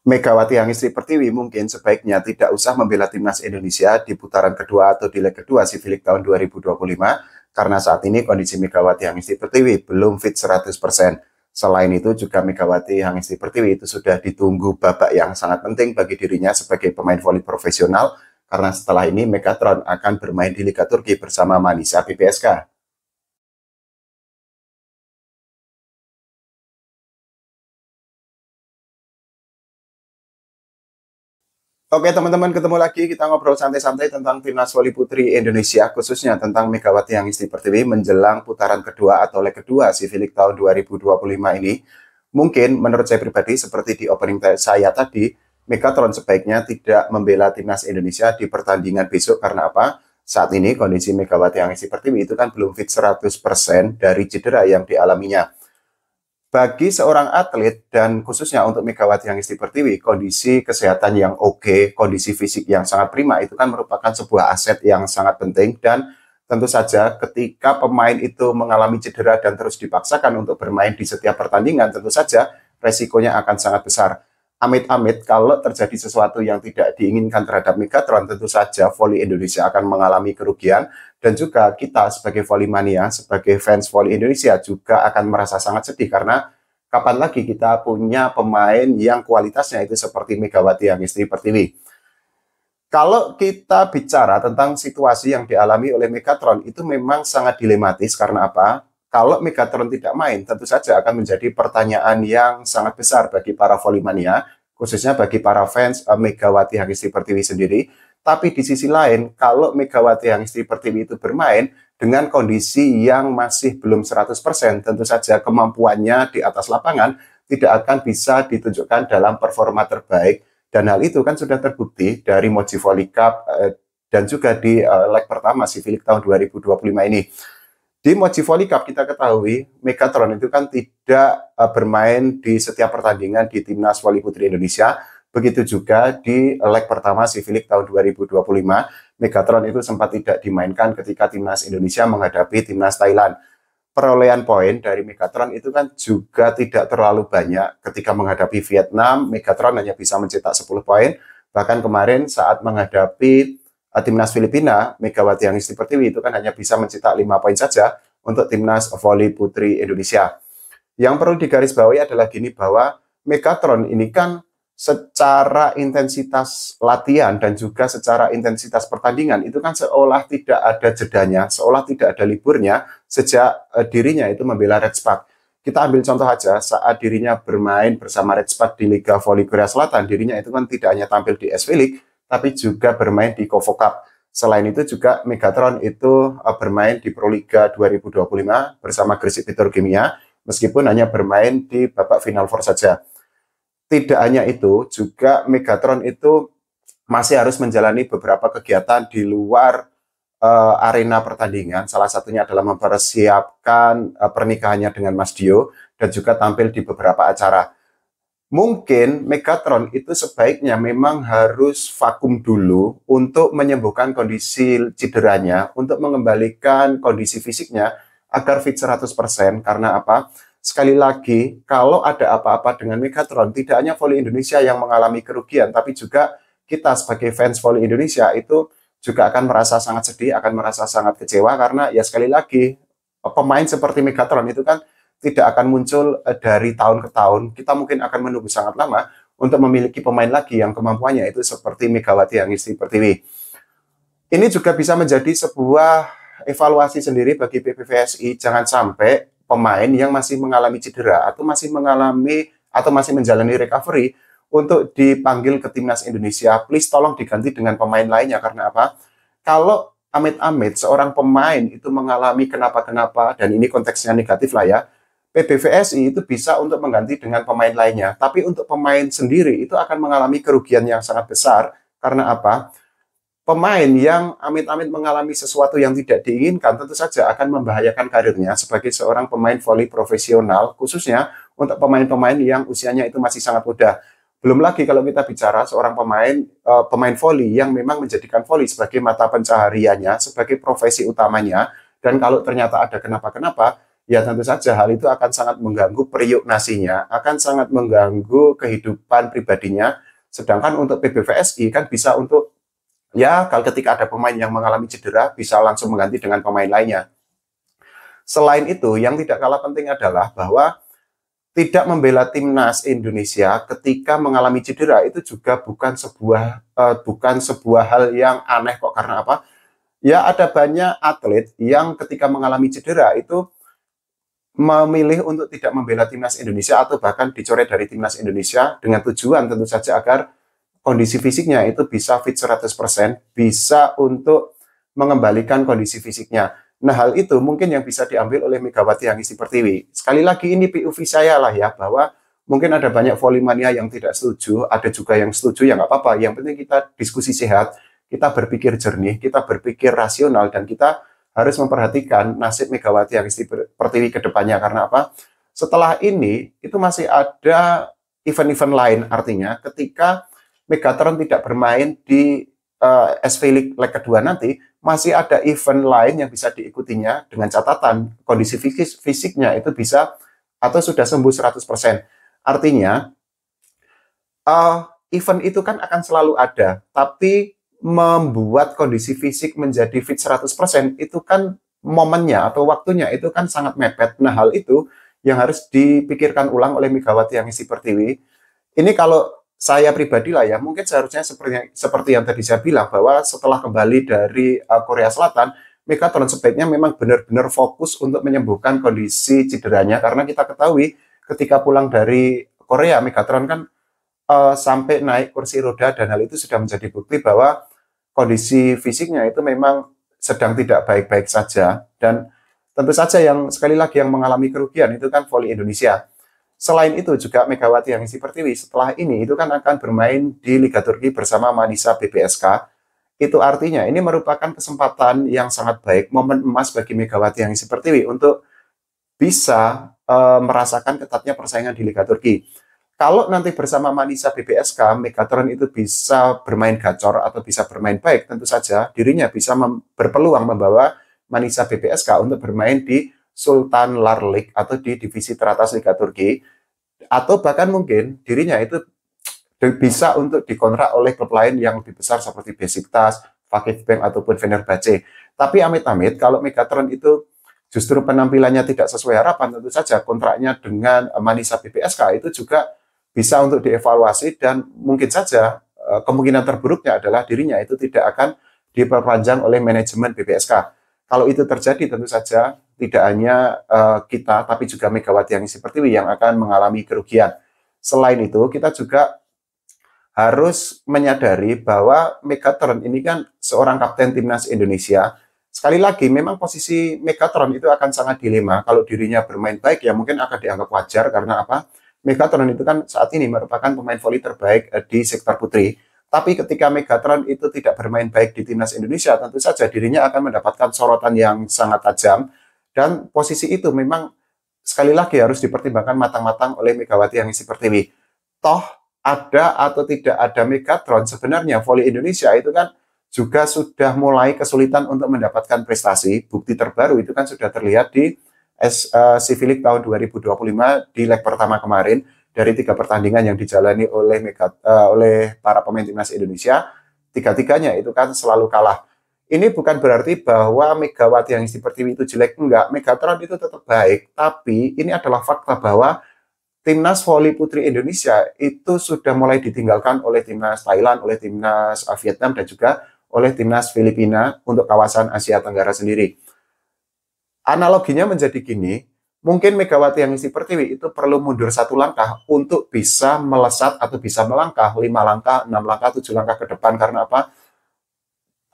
Megawati Hangistri Pertiwi mungkin sebaiknya tidak usah membela timnas Indonesia di putaran kedua atau di leg kedua Civilik tahun 2025 karena saat ini kondisi Megawati Hangistri Pertiwi belum fit 100%. Selain itu juga Megawati Hangistri Pertiwi itu sudah ditunggu babak yang sangat penting bagi dirinya sebagai pemain voli profesional karena setelah ini Megatron akan bermain di Liga Turki bersama Manisa BPSK. Oke teman-teman, ketemu lagi kita ngobrol santai-santai tentang timnas voli putri Indonesia, khususnya tentang Megawati Hangistri Pertiwi menjelang putaran kedua atau leg kedua Civilik tahun 2025 ini. Mungkin menurut saya pribadi seperti di opening saya tadi, Megatron sebaiknya tidak membela timnas Indonesia di pertandingan besok karena apa? Saat ini kondisi Megawati Hangistri Pertiwi itu kan belum fit 100% dari cedera yang dialaminya. Bagi seorang atlet dan khususnya untuk Megawati Hangistri Pertiwi, kondisi kesehatan yang oke, kondisi fisik yang sangat prima itu kan merupakan sebuah aset yang sangat penting dan tentu saja ketika pemain itu mengalami cedera dan terus dipaksakan untuk bermain di setiap pertandingan, tentu saja resikonya akan sangat besar. Amit-amit kalau terjadi sesuatu yang tidak diinginkan terhadap Megatron, tentu saja voli Indonesia akan mengalami kerugian dan juga kita sebagai voli mania, sebagai fans voli Indonesia juga akan merasa sangat sedih karena kapan lagi kita punya pemain yang kualitasnya itu seperti Megawati Hangistri Pertiwi. Kalau kita bicara tentang situasi yang dialami oleh Megatron itu memang sangat dilematis karena apa? Kalau Megatron tidak main, tentu saja akan menjadi pertanyaan yang sangat besar bagi para volimania, khususnya bagi para fans Megawati Hangistri Pertiwi sendiri. Tapi di sisi lain, kalau Megawati Hangistri Pertiwi itu bermain dengan kondisi yang masih belum 100%, tentu saja kemampuannya di atas lapangan tidak akan bisa ditunjukkan dalam performa terbaik. Dan hal itu kan sudah terbukti dari Mochi Volley Cup dan juga di leg pertama Civilik tahun 2025 ini. Di Mochi Volley Cup kita ketahui Megatron itu kan tidak bermain di setiap pertandingan di Timnas Voli Putri Indonesia. Begitu juga di leg pertama Civilik tahun 2025, Megatron itu sempat tidak dimainkan ketika Timnas Indonesia menghadapi Timnas Thailand. Perolehan poin dari Megatron itu kan juga tidak terlalu banyak. Ketika menghadapi Vietnam, Megatron hanya bisa mencetak 10 poin. Bahkan kemarin saat menghadapi Timnas Filipina, Megawati Hangistri Pertiwi itu kan hanya bisa mencetak 5 poin saja untuk Timnas Voli Putri Indonesia. Yang perlu digarisbawahi adalah gini bahwa Megatron ini kan secara intensitas latihan dan juga secara intensitas pertandingan itu kan seolah tidak ada jedanya, seolah tidak ada liburnya sejak dirinya itu membela Red Spark. Kita ambil contoh aja saat dirinya bermain bersama Red Spark di Liga Voli Korea Selatan, dirinya itu kan tidak hanya tampil di SV League, tapi juga bermain di Kovo Cup. Selain itu juga Megatron itu bermain di Proliga 2025 bersama Gresik Petrokimia, meskipun hanya bermain di babak final four saja. Tidak hanya itu, juga Megatron itu masih harus menjalani beberapa kegiatan di luar arena pertandingan. Salah satunya adalah mempersiapkan pernikahannya dengan Mas Dio dan juga tampil di beberapa acara. Mungkin Megatron itu sebaiknya memang harus vakum dulu untuk menyembuhkan kondisi cederanya, untuk mengembalikan kondisi fisiknya agar fit 100%. Karena apa? Sekali lagi, kalau ada apa-apa dengan Megatron, tidak hanya voli Indonesia yang mengalami kerugian, tapi juga kita sebagai fans voli Indonesia itu juga akan merasa sangat sedih, akan merasa sangat kecewa, karena ya sekali lagi, pemain seperti Megatron itu kan tidak akan muncul dari tahun ke tahun. Kita mungkin akan menunggu sangat lama untuk memiliki pemain lagi yang kemampuannya itu seperti Megawati Hangistri Pertiwi. Ini juga bisa menjadi sebuah evaluasi sendiri bagi PPVSI. Jangan sampai pemain yang masih mengalami cedera atau masih menjalani recovery untuk dipanggil ke Timnas Indonesia, please tolong diganti dengan pemain lainnya. Karena apa? Kalau amit-amit seorang pemain itu mengalami kenapa-kenapa, dan ini konteksnya negatif lah ya, PBVSI itu bisa untuk mengganti dengan pemain lainnya. Tapi untuk pemain sendiri itu akan mengalami kerugian yang sangat besar. Karena apa? Pemain yang amit-amit mengalami sesuatu yang tidak diinginkan tentu saja akan membahayakan karirnya sebagai seorang pemain voli profesional, khususnya untuk pemain-pemain yang usianya itu masih sangat muda. Belum lagi kalau kita bicara seorang pemain voli yang memang menjadikan voli sebagai mata pencahariannya, sebagai profesi utamanya, dan kalau ternyata ada kenapa-kenapa, ya tentu saja hal itu akan sangat mengganggu periuk nasinya, akan sangat mengganggu kehidupan pribadinya. Sedangkan untuk PBVSI kan bisa untuk, ya kalau ketika ada pemain yang mengalami cedera, bisa langsung mengganti dengan pemain lainnya. Selain itu, yang tidak kalah penting adalah bahwa tidak membela timnas Indonesia ketika mengalami cedera itu juga bukan sebuah hal yang aneh kok. Karena apa? Ya ada banyak atlet yang ketika mengalami cedera itu memilih untuk tidak membela timnas Indonesia atau bahkan dicoret dari timnas Indonesia dengan tujuan tentu saja agar kondisi fisiknya itu bisa fit 100%, bisa untuk mengembalikan kondisi fisiknya. Nah, hal itu mungkin yang bisa diambil oleh Megawati Hangisi Pertiwi. Sekali lagi ini POV saya lah ya, bahwa mungkin ada banyak volley-mania yang tidak setuju, ada juga yang setuju, ya nggak apa-apa. Yang penting kita diskusi sehat, kita berpikir jernih, kita berpikir rasional, dan kita harus memperhatikan nasib Megawati Hangisi Pertiwi ke depannya. Karena apa? Setelah ini, itu masih ada event-event lain, artinya ketika Megatron tidak bermain di SV League leg kedua nanti, masih ada event lain yang bisa diikutinya dengan catatan kondisi fisiknya itu bisa atau sudah sembuh 100%. Artinya, event itu kan akan selalu ada, tapi membuat kondisi fisik menjadi fit 100% itu kan momennya atau waktunya itu kan sangat mepet. Nah, hal itu yang harus dipikirkan ulang oleh Megawati Hangisi Pertiwi. Ini kalau saya pribadi lah ya, mungkin seharusnya seperti yang tadi saya bilang, bahwa setelah kembali dari Korea Selatan, Megatron sebaiknya memang benar-benar fokus untuk menyembuhkan kondisi cederanya, karena kita ketahui ketika pulang dari Korea, Megatron kan sampai naik kursi roda, dan hal itu sudah menjadi bukti bahwa kondisi fisiknya itu memang sedang tidak baik-baik saja. Dan tentu saja yang sekali lagi yang mengalami kerugian itu kan voli Indonesia. Selain itu juga Megawati Hangisi Pertiwi setelah ini itu kan akan bermain di Liga Turki bersama Manisa BPSK. Itu artinya ini merupakan kesempatan yang sangat baik, momen emas bagi Megawati Hangisi Pertiwi untuk bisa merasakan ketatnya persaingan di Liga Turki. Kalau nanti bersama Manisa BPSK, Megatron itu bisa bermain gacor atau bisa bermain baik, tentu saja dirinya bisa berpeluang membawa Manisa BPSK untuk bermain di Sultan Lar League atau di divisi teratas Liga Turki, atau bahkan mungkin dirinya itu bisa untuk dikontrak oleh klub lain yang lebih besar seperti Besiktas, Vakif Bank ataupun Fenerbahce. Tapi amit-amit kalau Megatron itu justru penampilannya tidak sesuai harapan, tentu saja kontraknya dengan Manisa BPSK itu juga bisa untuk dievaluasi, dan mungkin saja kemungkinan terburuknya adalah dirinya itu tidak akan diperpanjang oleh manajemen BPSK. Kalau itu terjadi, tentu saja tidak hanya kita, tapi juga Megawati Hangisi Pertiwi yang akan mengalami kerugian. Selain itu, kita juga harus menyadari bahwa Megatron ini kan seorang kapten timnas Indonesia. Sekali lagi, memang posisi Megatron itu akan sangat dilema. Kalau dirinya bermain baik, ya mungkin akan dianggap wajar. Karena apa? Megatron itu kan saat ini merupakan pemain voli terbaik di sektor putri. Tapi ketika Megatron itu tidak bermain baik di timnas Indonesia, tentu saja dirinya akan mendapatkan sorotan yang sangat tajam. Dan posisi itu memang sekali lagi harus dipertimbangkan matang-matang oleh Megawati Hangisi Pertiwi. Toh ada atau tidak ada Megatron, sebenarnya voli Indonesia itu kan juga sudah mulai kesulitan untuk mendapatkan prestasi. Bukti terbaru itu kan sudah terlihat di CV League tahun 2025 di leg pertama kemarin. Dari 3 pertandingan yang dijalani oleh para pemain timnas Indonesia, 3-tiganya itu kan selalu kalah. Ini bukan berarti bahwa Megawati Hangisi Pertiwi itu jelek, enggak. Megatron itu tetap baik, tapi ini adalah fakta bahwa timnas voli putri Indonesia itu sudah mulai ditinggalkan oleh timnas Thailand, oleh timnas Vietnam, dan juga oleh timnas Filipina untuk kawasan Asia Tenggara sendiri. Analoginya menjadi gini, mungkin Megawati Hangisi Pertiwi itu perlu mundur 1 langkah untuk bisa melesat atau bisa melangkah 5 langkah, 6 langkah, 7 langkah ke depan. Karena apa?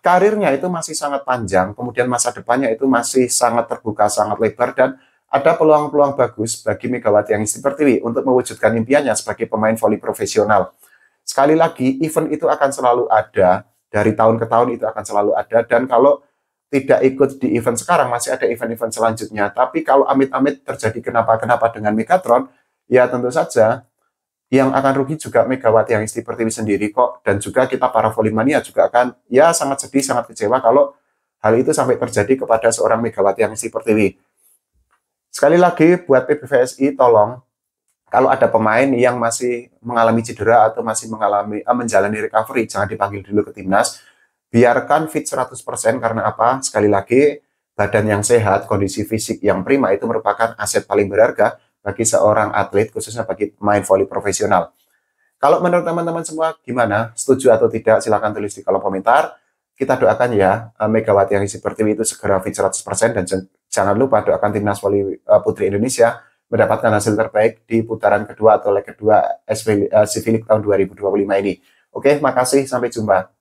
Karirnya itu masih sangat panjang, kemudian masa depannya itu masih sangat terbuka, sangat lebar, dan ada peluang-peluang bagus bagi Megawati Hangisi Pertiwi untuk mewujudkan impiannya sebagai pemain voli profesional. Sekali lagi, event itu akan selalu ada, dari tahun ke tahun itu akan selalu ada, dan kalau tidak ikut di event sekarang, masih ada event-event selanjutnya. Tapi kalau amit-amit terjadi kenapa-kenapa dengan Megatron, ya tentu saja yang akan rugi juga Megawati Hangisi Pertiwi sendiri kok. Dan juga kita para volley-mania juga akan ya sangat sedih, sangat kecewa kalau hal itu sampai terjadi kepada seorang Megawati Hangisi Pertiwi. Sekali lagi buat PBVSI tolong, kalau ada pemain yang masih mengalami cedera atau masih menjalani recovery, jangan dipanggil dulu ke timnas. Biarkan fit 100% karena apa? Sekali lagi, badan yang sehat, kondisi fisik yang prima itu merupakan aset paling berharga bagi seorang atlet, khususnya bagi pemain voli profesional. Kalau menurut teman-teman semua gimana? Setuju atau tidak? Silahkan tulis di kolom komentar. Kita doakan ya Megawati Anisti Pertiwi itu segera fit 100% dan jangan lupa doakan timnas voli putri Indonesia mendapatkan hasil terbaik di putaran kedua atau leg kedua SC Filik tahun 2025 ini. Oke, makasih. Sampai jumpa.